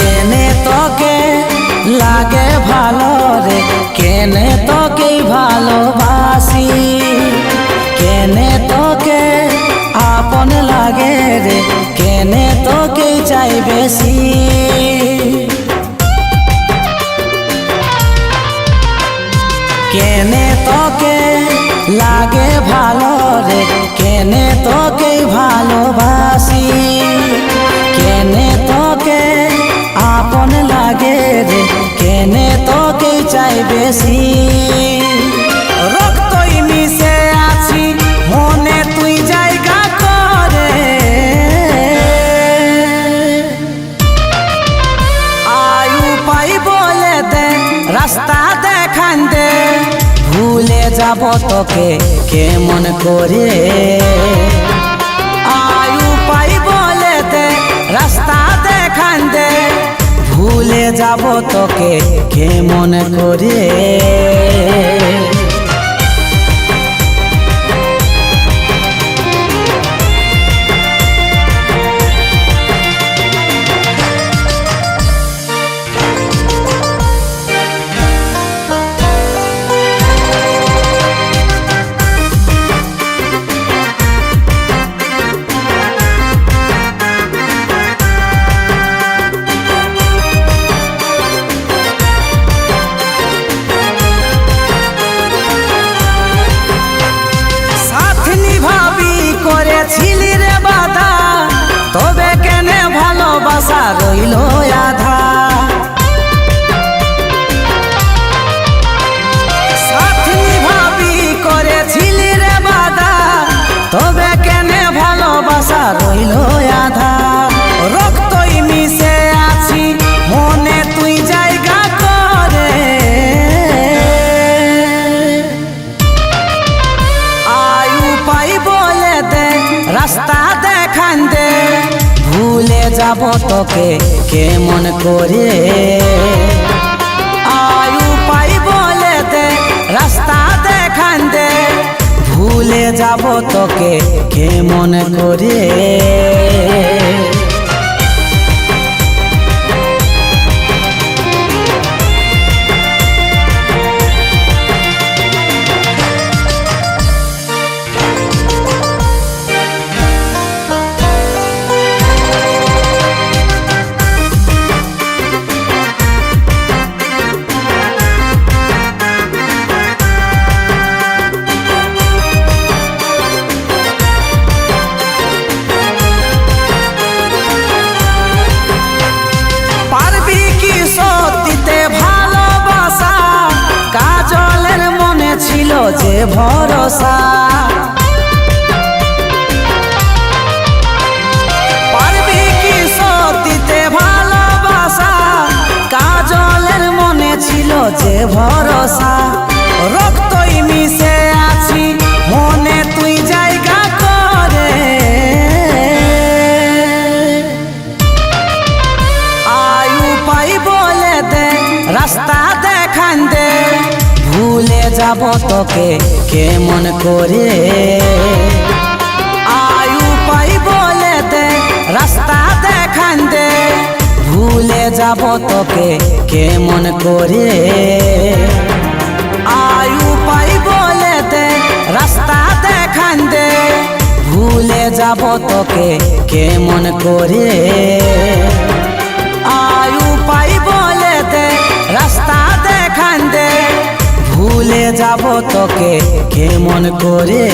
কেনে তোকে লাগে ভালো রে, কেনে তোকে ভালোবাসি, কেনে তোকে আপন লাগে রে, কেনে তোকে চাই বেশি। কেনে তোকে লাগে ভালো রে, কেনে তোকে ভালোবাসি, কেনে তোকে আপন লাগে রে, কেনে তোকে চাই বেশি। রক্তই মিশে আছি মনে তুই জায়গা করে, আয়ু পাই বলে দে রাস্তা দেখান দে, ভুলে যাব তোকে কেমন করে। আয়ু পাই বলে দে রাস্তা দেখান দে, ভুলে যাব তোকে কেমন করে। ছিলি রে বাধা তবে কেনে ভালোবাসা রইল আধা, সাথী ভাবি করেছিলি রে বাধা তবে কেনে ভালোবাসা রইল আধা। রক্তই মিশে আছি মনে তুই জায়গা করে, আয়ু পাই বলে দে রাস্তা দেখান দে, ভুলে যাব তোকে কেমন করে। আয়ু পাই বলে দে রাস্তা দেখান দে, ভুলে যাব তোকে কেমন করে। ছিল যে ভরসা, পারবি কি সত্যিতে ভালোবাসা, কাজলের মনে ছিল যে ভরসা। রক্তই মিশে আছি মনে তুই জায়গা করে, আয়ু পাই বলে দে রাস্তা দেখান দে, ভুলে যাব তোকে কেমন করে। আয়ু পাই বলে দে রাস্তা দেখান দে, ভুলে যাব তোকে কেমন করে। আয়ু পাই বলে দে রাস্তা দেখান দে, ভুলে যাব তোকে কেমন করে। আয়ু পাই বলে দে রাস্তা দেখান দে, ভুলে যাব তোকে কেমন করে।